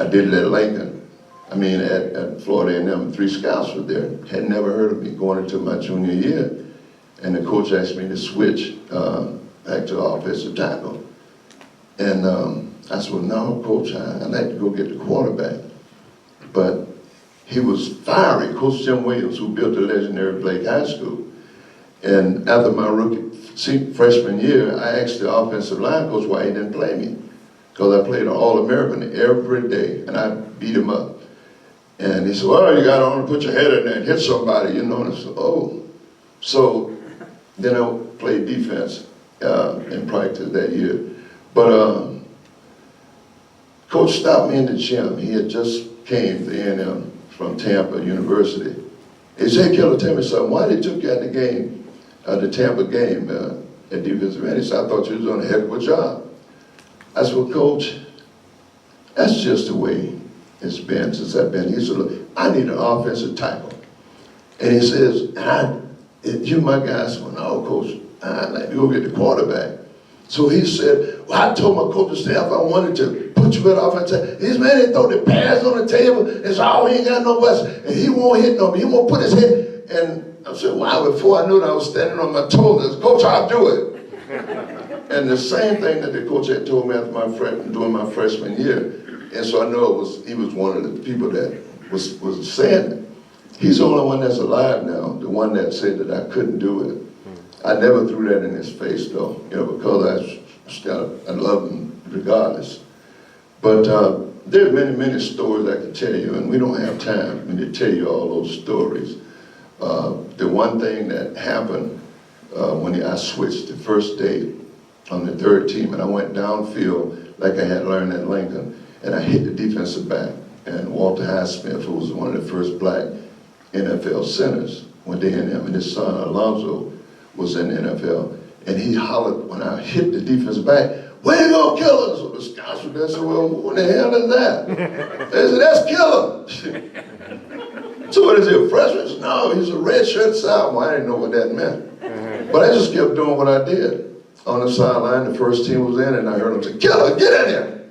did it at Lincoln. I mean, at Florida A&M, 3 scouts were there. Had never heard of me going into my junior year. And the coach asked me to switch back to offensive tackle. And I said, well, no, coach, I'd like to go get the quarterback. But he was fiery, Coach Jim Williams, who built the legendary Blake High School. And after my freshman year, I asked the offensive line coach why he didn't play me. Because I played All-American every day, and I beat him up. And he said, well, you got to only put your head in there and hit somebody, you know. And I said, oh. So then I played defense in practice that year. But Coach stopped me in the gym. He had just came to A&M from Tampa University. He said, hey, Keller, tell me something. Why they took you out the game, the Tampa game at defensive end? He said, I thought you was doing a heck of a job. I said, well, Coach, that's just the way it's been since I've been here. He said, look, I need an offensive tackle. And he says, you my guy. I said, well, no, Coach, I'd like to go get the quarterback. So he said, well, I told my coaching staff I wanted to put you at offensive. This man, they throw the pads on the table. It's all, he ain't got no weapons. And he won't hit nobody. He won't put his head. And I said, wow, before I knew that I was standing on my toes. I said, Coach, I'll do it. And the same thing that the coach had told me after during my freshman year. And so I know he was one of the people that was saying it. He's the only one that's alive now, the one that said that I couldn't do it. I never threw that in his face though, you know, because I love him regardless. But there are many, many stories I can tell you, and we don't have time to tell you all those stories. The one thing that happened when I switched the first day on the 3rd team, and I went downfield like I had learned at Lincoln, and I hit the defensive back. And Walter Highsmith, who was one of the first black NFL centers, went to A&M, and his son Alonzo was in the NFL, and he hollered when I hit the defensive back, "Where you gonna kill us?" So the scouts were there. I said, "Well, what the hell is that?" They said, "That's killer." So what is he, a freshman? I said, "No, he's a redshirt sophomore." I didn't know what that meant, but I just kept doing what I did. On the sideline, the first team was in, and I heard him say, "Killer, get in here!"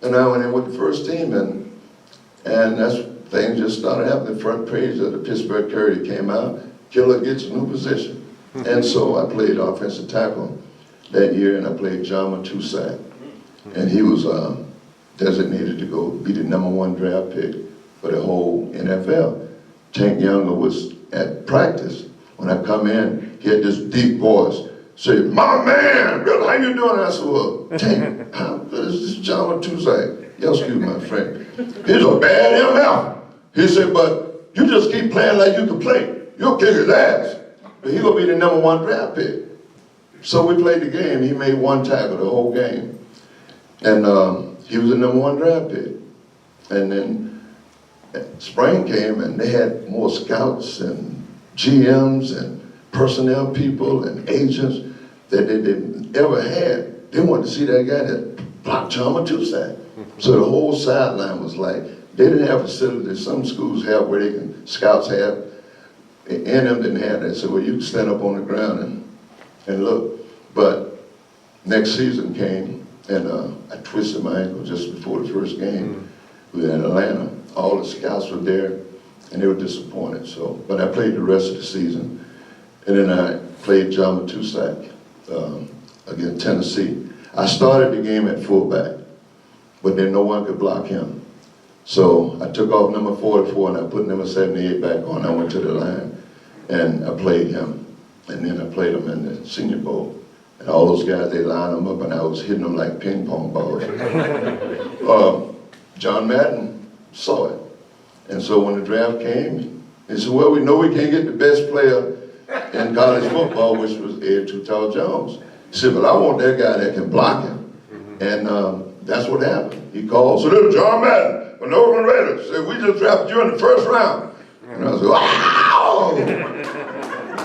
And I went in with the first team, and that's things just started happening. The front page of the Pittsburgh Courier came out. Killer gets a new position. And so I played offensive tackle that year, and I played John Matusak. And he was designated to go be the #1 draft pick for the whole NFL. Tank Younger was at practice. When I come in, he had this deep voice. Say, "My man, Bill, how you doing?" I said, "Well, Tank, how good is this John Matusak?" "Yeah, excuse me, my friend. He's a bad MF." He said, "But you just keep playing like you can play. You'll kick his ass. But he's going to be the #1 draft pick." So we played the game. He made 1 tackle the whole game. And he was the #1 draft pick. And then spring came, and they had more scouts and GMs and personnel people and agents that they didn't ever had. They wanted to see that guy that blocked John Matusak. So the whole sideline was like, they didn't have facilities. Some schools have where they can, scouts have. A&M didn't have that. So well, you can stand up on the ground and look. But next season came, and I twisted my ankle just before the first game. We were in Atlanta. All the scouts were there, and they were disappointed. So, but I played the rest of the season. And then I played John Matusak against Tennessee. I started the game at fullback, but then no one could block him. So I took off number 44 and I put number 78 back on. I went to the line and I played him. And then I played him in the Senior Bowl. And all those guys, they lined them up, and I was hitting them like ping pong balls. John Madden saw it. And so when the draft came, he said, well, we know we can't get the best player in college football, which was Ed Too Tall Jones. He said, but I want that guy that can block him. And that's what happened. He called, so little John Madden from the Oakland Raiders said, we just drafted you in the first round. And I was like, wow!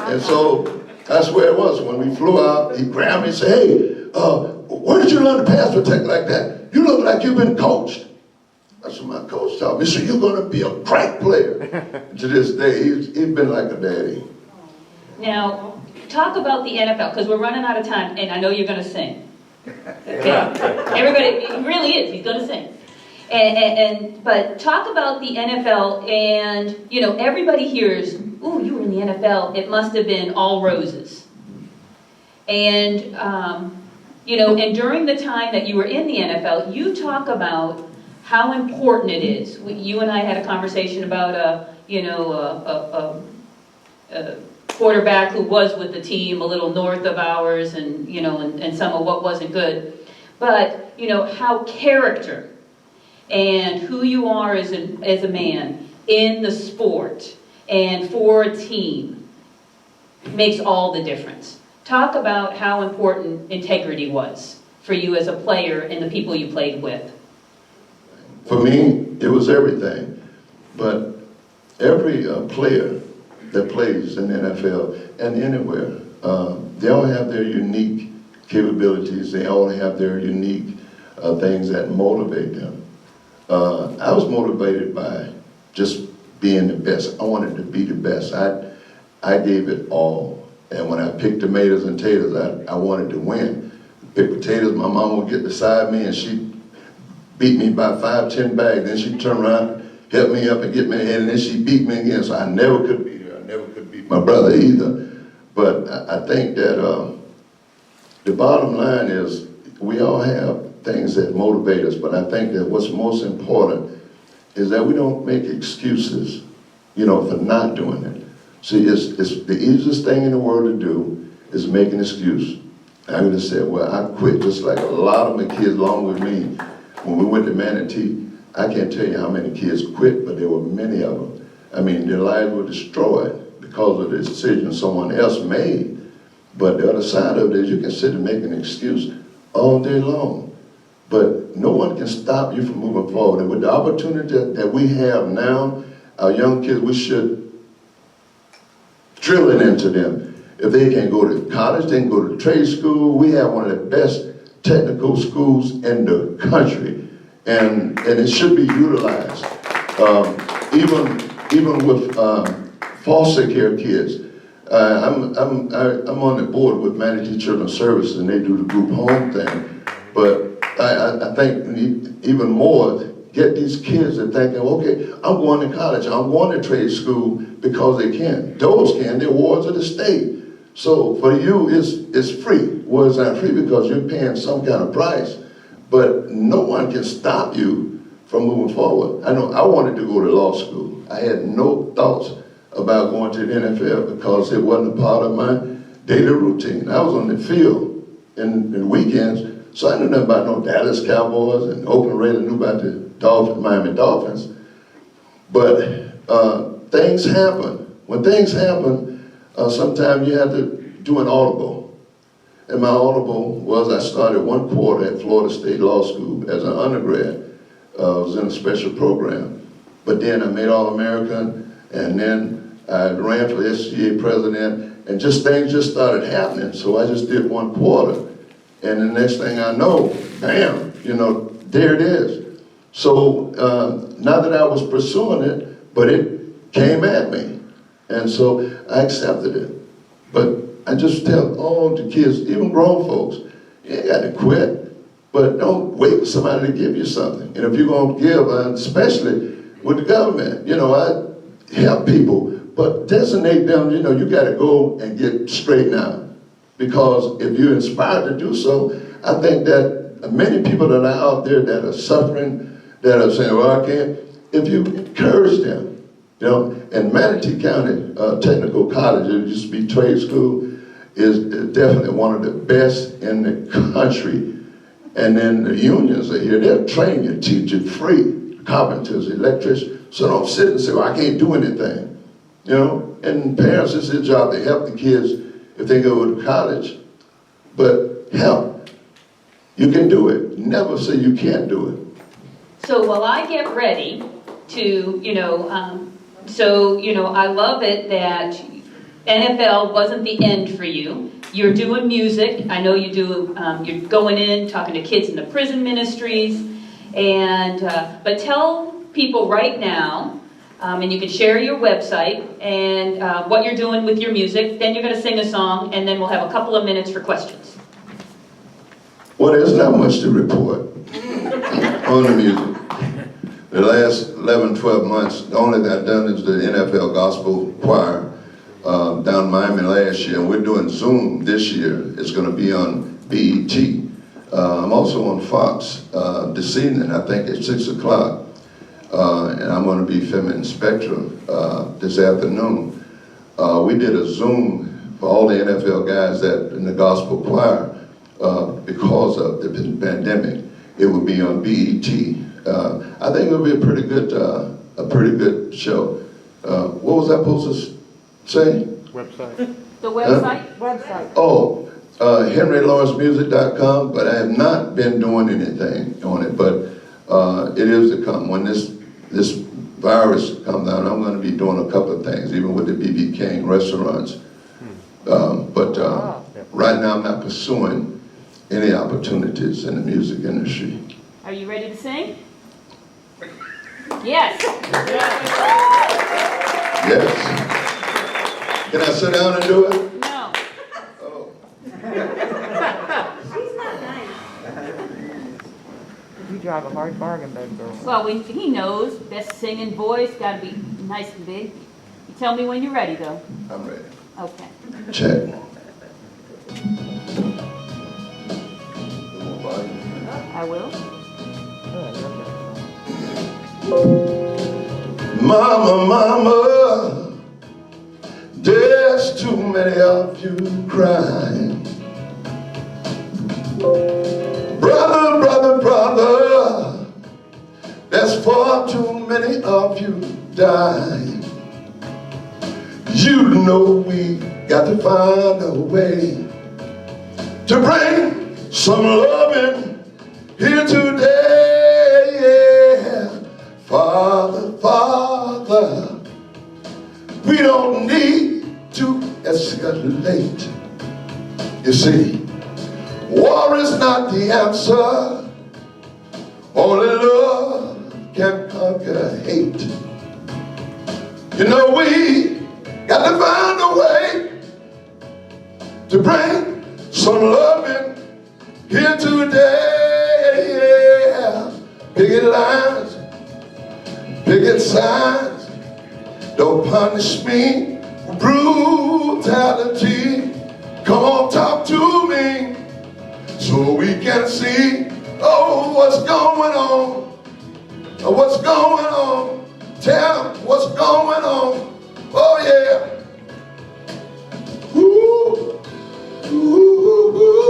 And so that's where it was. When we flew out, he grabbed me and said, hey, where did you learn to pass protect like that? You look like you've been coached. That's what my coach taught me. He said, you're going to be a crack player. To this day, he's been like a daddy. Now, talk about the NFL, because we're running out of time, and I know you're going to sing. Okay? Everybody, he really is. He's going to sing. But talk about the NFL, and, you know, everybody hears, ooh, you were in the NFL. It must have been all roses. And, you know, and during the time that you were in the NFL, you talk about how important it is. You and I had a conversation about a quarterback who was with the team a little north of ours, and you know, and some of what wasn't good. But you know how character and who you are as a man in the sport and for a team makes all the difference. Talk about how important integrity was for you as a player and the people you played with. For me, it was everything. But every player that plays in the NFL and anywhere, they all have their unique capabilities. They all have their unique things that motivate them. I was motivated by just being the best. I wanted to be the best. I gave it all. And when I picked tomatoes and taters, I wanted to win. Pick potatoes, my mom would get beside me and she'd beat me by 5-10 bags. Then she'd turn around, help me up and get me ahead, and then she'd beat me again. So I never could beat her. I never could beat my brother either. But I think that the bottom line is we all have things that motivate us, but I think that what's most important is that we don't make excuses, you know, for not doing it. See, it's the easiest thing in the world to do is make an excuse. I'm gonna say, well, I quit, just like a lot of my kids along with me. When we went to Manatee, I can't tell you how many kids quit, but there were many of them. I mean, their lives were destroyed because of the decision someone else made. But the other side of it is you can sit and make an excuse all day long. But no one can stop you from moving forward. And with the opportunity that we have now, our young kids, we should drill it into them. If they can go to college, they can go to trade school. We have one of the best technical schools in the country, and it should be utilized. Even with foster care kids. I'm on the board with Manatee Children's Services, and they do the group home thing. But I think we need even more get these kids that thinking, okay, I'm going to college, I'm going to trade school because they can. Those can, they're wards of the state. So for you, it's free. Well, it's not free because you're paying some kind of price, but no one can stop you from moving forward. I know I wanted to go to law school. I had no thoughts about going to the NFL because it wasn't a part of my daily routine. I was on the field in the weekends, so I knew nothing about no Dallas Cowboys and Oakland Raiders, knew about the Miami Dolphins. But things happen. When things happen, sometimes you have to do an audible. And my audible was I started 1 quarter at Florida State Law School as an undergrad. I was in a special program. But then I made All-American, and then I ran for SGA president, and things just started happening. So I just did 1 quarter. And the next thing I know, bam, there it is. So not that I was pursuing it, but it came at me. And so I accepted it. But I just tell all the kids, even grown folks, you ain't got to quit, but don't wait for somebody to give you something. And if you're going to give, especially with the government, I help people, but designate them, you got to go and get straightened out. Because if you're inspired to do so, I think that many people that are out there that are suffering, that are saying, well, I can't, if you encourage them, in Manatee County Technical College, it used to be trade school, is definitely one of the best in the country. And then the unions are here. They'll train you, teach you free. Carpenters, electricians. So don't sit and say, well, I can't do anything. You know? And parents, it's their job to help the kids if they go to college. But help. You can do it. Never say you can't do it. So while I get ready to, I love it that NFL wasn't the end for you. You're doing music. I know you do. You're going in, talking to kids in the prison ministries, but tell people right now, and you can share your website and what you're doing with your music. Then you're going to sing a song, and then we'll have a couple of minutes for questions. Well, there's not much to report on the music. The last 11, 12 months, the only thing I've done is the NFL Gospel Choir down in Miami last year, and we're doing Zoom this year. It's going to be on BET. I'm also on Fox this evening, I think at 6 o'clock, and I'm going to be filming Spectrum this afternoon. We did a Zoom for all the NFL guys that in the Gospel Choir because of the pandemic. It would be on BET. I think it'll be a pretty good show. What was I supposed to say? Website. The website? Website. Oh, HenryLawrenceMusic.com, but I have not been doing anything on it, but it is to come. When this virus comes down, I'm going to be doing a couple of things, even with the BB King restaurants. But right now I'm not pursuing any opportunities in the music industry. Are you ready to sing? Yes. Yes. Can I sit down and do it? No. Oh. You drive a hard bargain, baby girl. Well, he knows. Best singing voice, got to be nice and big. You tell me when you're ready, though. I'm ready. Okay. Check. I will. Mama, mama, there's too many of you crying. Brother, brother, brother, there's far too many of you dying. You know we got to find a way to bring some loving here today, yeah. Father, Father, we don't need to escalate. You see, war is not the answer. Only love can conquer hate. You know, we got to find a way to bring some loving here today, yeah. Picket lines, picket signs, don't punish me for brutality. Come on, talk to me so we can see, oh, what's going on, what's going on, tell what's going on, oh yeah. Ooh, ooh, ooh.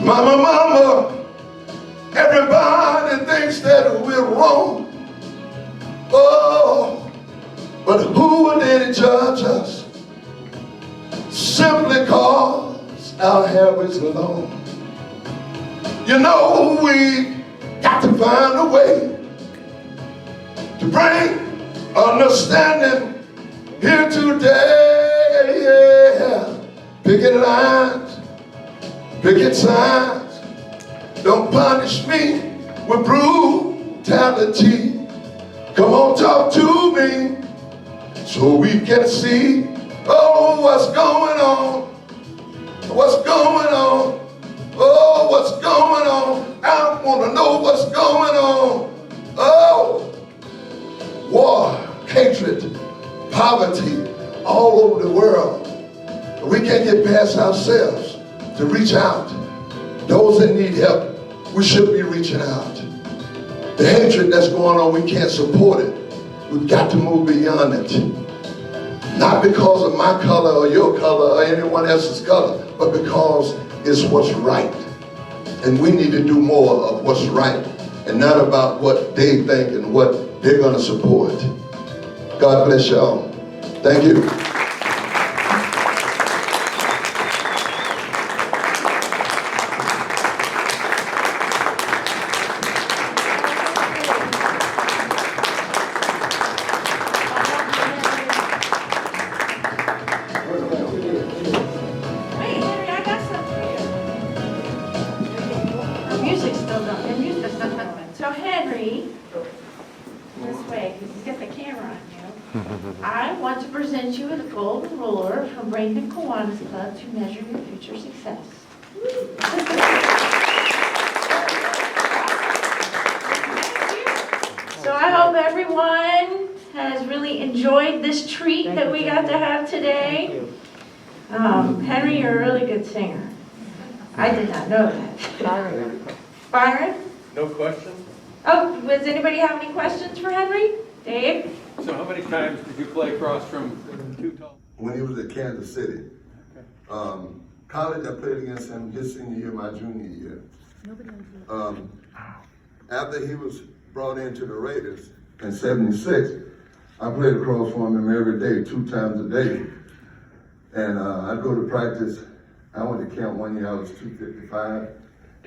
Mama, mama, everybody thinks that we're wrong. Oh, but who did judge us? Simply cause our hair is long. You know, we got to find a way to bring understanding here today, yeah. Picket lines, picket signs, don't punish me with brutality. Come on, talk to me so we can see, oh, what's going on, what's going on, oh, what's going on. want to know what's going on. Oh, war, hatred, poverty all over the world. We can't get past ourselves to reach out. Those that need help, we should be reaching out. The hatred that's going on, we can't support it. We've got to move beyond it. Not because of my color or your color or anyone else's color, but because it's what's right. And we need to do more of what's right and not about what they think and what they're going to support. God bless y'all. Thank you. Wait, Henry, I got something for you. The music's still done. The music's still done. So Henry, this way, because he's got the camera on you. I want to present you with a gold ruler from Bradenton Kiwanis Club to measure your future success. So I hope everyone has really enjoyed this treat that we got to have today. Henry, you're a really good singer. I did not know that. Byron? No question? Oh, does anybody have any questions for Henry? Dave? So how many times did you play across from two tall? When he was at Kansas City. College, I played against him his senior year, my junior year. After he was brought into the Raiders in '76, I played across from him every day, 2 times a day. And I'd go to practice. I went to camp one year, I was 255.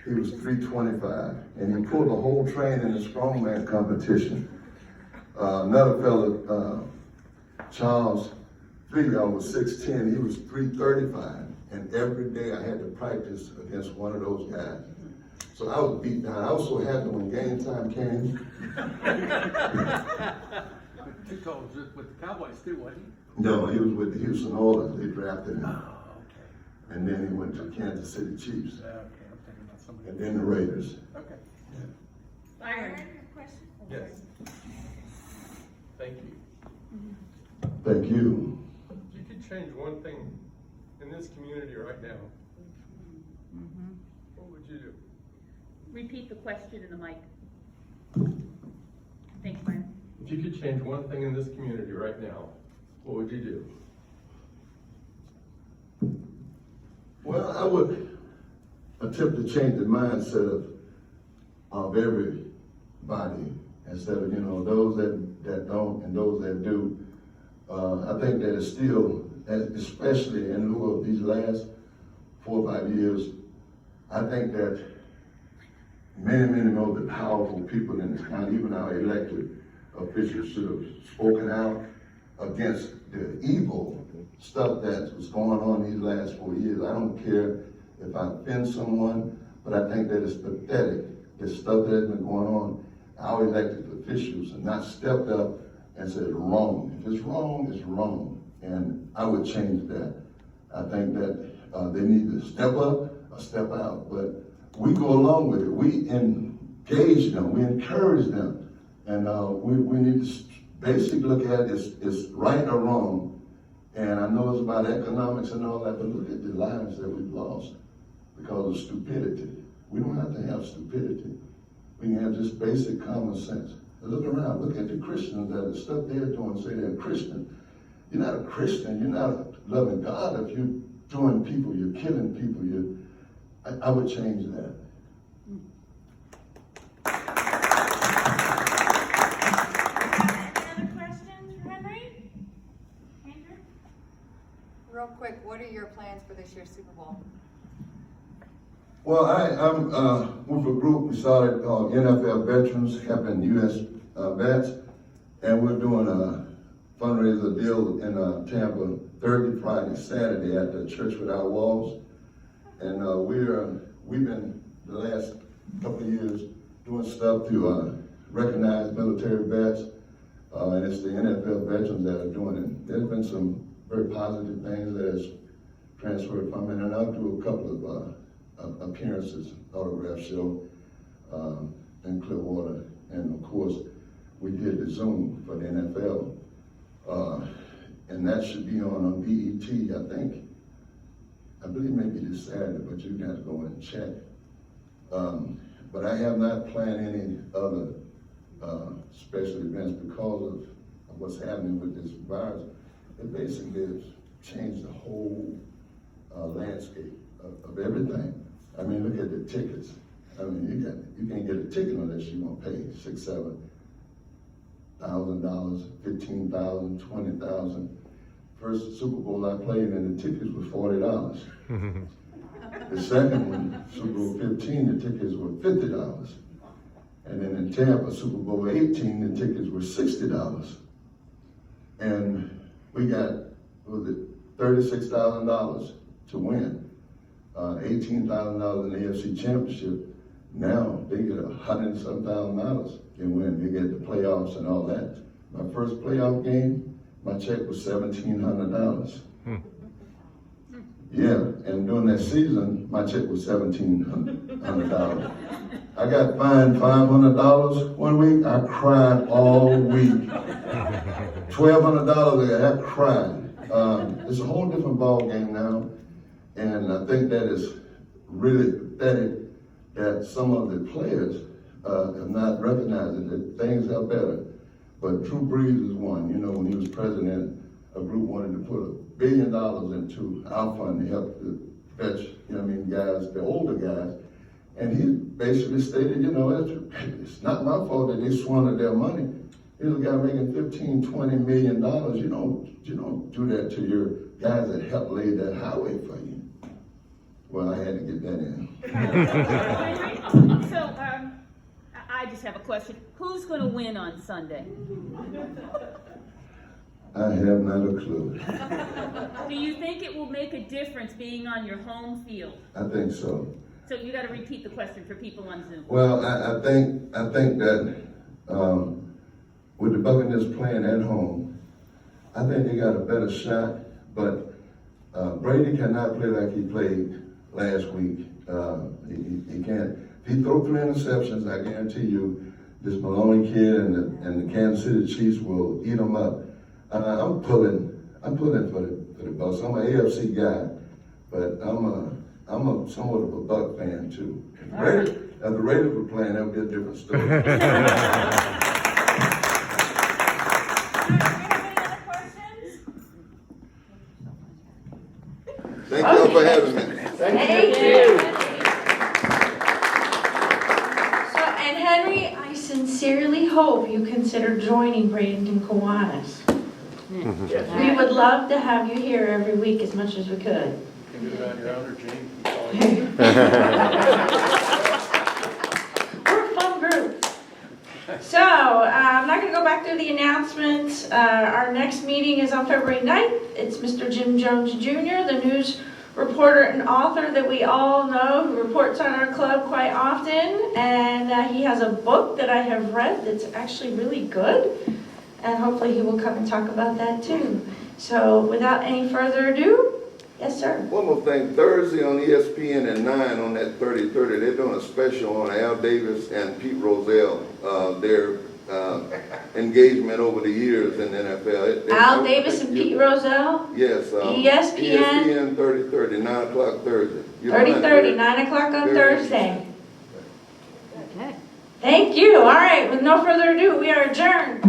He was 325. And he pulled the whole train in the strongman competition. Another fellow, Charles, 3 was 6'10", he was 335. And every day I had to practice against one of those guys. So I was beat down. I was so happy when game time came. Two tall was with the Cowboys too, wasn't he? No, he was with the Houston Oilers. They drafted him. Oh, okay. And then he went to Kansas City Chiefs. Okay, I'm thinking about somebody. And then the Raiders. Okay. Byron, question? Yes. Thank you. Thank you. If you could change one thing in this community right now, what would you do? Repeat the question in the mic. Thanks, Brian. If you could change one thing in this community right now, what would you do? Well, I would attempt to change the mindset of everybody instead of, those that don't and those that do. I think that it's still, especially in lieu of these last 4 or 5 years, I think that many of the powerful people in this county, even our elected officials, should have spoken out against the evil stuff that was going on these last 4 years. I don't care if I offend someone, but I think that it's pathetic, the stuff that has been going on. Our elected officials have not stepped up and said wrong. If it's wrong, it's wrong. And I would change that. I think that they need to step up or step out. But we go along with it. We engage them. We encourage them. And we need to basically look at is right or wrong. And I know it's about economics and all that, but look at the lives that we've lost because of stupidity. We don't have to have stupidity. We can have just basic common sense. Look around, look at the Christians that the stuff they're doing, say they're a Christian. You're not a Christian, you're not loving God if you're doing people, you're killing people. I would change that. Any other questions for Henry? Andrew? Real quick, what are your plans for this year's Super Bowl? Well, I'm with a group we started called NFL Veterans, helping U.S. vets, and we're doing a fundraiser deal in Tampa Thursday, Friday, Saturday at the Church Without Walls, and we've been the last couple of years doing stuff to recognize military vets, and it's the NFL Veterans that are doing it. There's been some very positive things that has transferred from it, and I'll do a couple of appearances, autograph show. in Clearwater. And of course, we did the Zoom for the NFL. And that should be on BET, I believe maybe this Saturday, but you got to go and check. But I have not planned any other special events because of what's happening with this virus. It basically has changed the whole landscape of everything. I mean, look at the tickets. I mean, you can't get a ticket unless you want to pay $6,000, $7,000, $15,000, $20,000. First Super Bowl I played and the tickets were $40. The second one, Super Bowl 15, the tickets were $50. And then in Tampa, Super Bowl 18, the tickets were $60. And we got, what was it, $36,000 to win. $18,000 in the AFC Championship. Now they get $100,000 and win. They get the playoffs and all that. My first playoff game, my check was $1,700. Yeah, and during that season, my check was $1,700. I got fined $500 one week. I cried all week. $1,200, I cried. It's a whole different ball game now, and I think that is really pathetic that some of the players have not recognized that things are better. But Drew Brees is one. You know, when he was president, a group wanted to put $1 billion into our fund to help the vets, guys, the older guys. And he basically stated, it's not my fault that they squandered their money. Here's a guy making $15, $20 million. You don't do that to your guys that helped lay that highway for you. Well, I had to get that in. So, I just have a question. Who's going to win on Sunday? I have not a clue. Do you think it will make a difference being on your home field? I think so. So you got to repeat the question for people on Zoom. Well, I think that with the Buccaneers playing at home, I think they got a better shot. But Brady cannot play like he played last week. He can't. If he throw 3 interceptions, I guarantee you, this Maloney kid and the Kansas City Chiefs will eat them up. I'm pulling for the Bucs. I'm an AFC guy, but I'm somewhat of a Buck fan too. If the Raiders were playing, that would be a different story. Do we have any other questions? Thank you all for having me. Thank you. So, and Henry, I sincerely hope you consider joining Bradenton Kiwanis. We would love to have you here every week as much as we could. You can do it on your own, or Gene. We're a fun group. So, I'm not going to go back through the announcements. Our next meeting is on February 9th. It's Mr. Jim Jones Jr., the news reporter and author that we all know, who reports on our club quite often. And he has a book that I have read that's actually really good. And hopefully he will come and talk about that too. So without any further ado, yes, sir. One more thing, Thursday on ESPN at 9 on that 30-30, they're doing a special on Al Davis and Pete Rozelle, their engagement over the years in the NFL. Al Davis and Pete Rozelle? Yes. ESPN? ESPN 30-30, 9 o'clock Thursday. 30-30, 9 o'clock on Thursday. Okay. Thank you. All right, with no further ado, we are adjourned.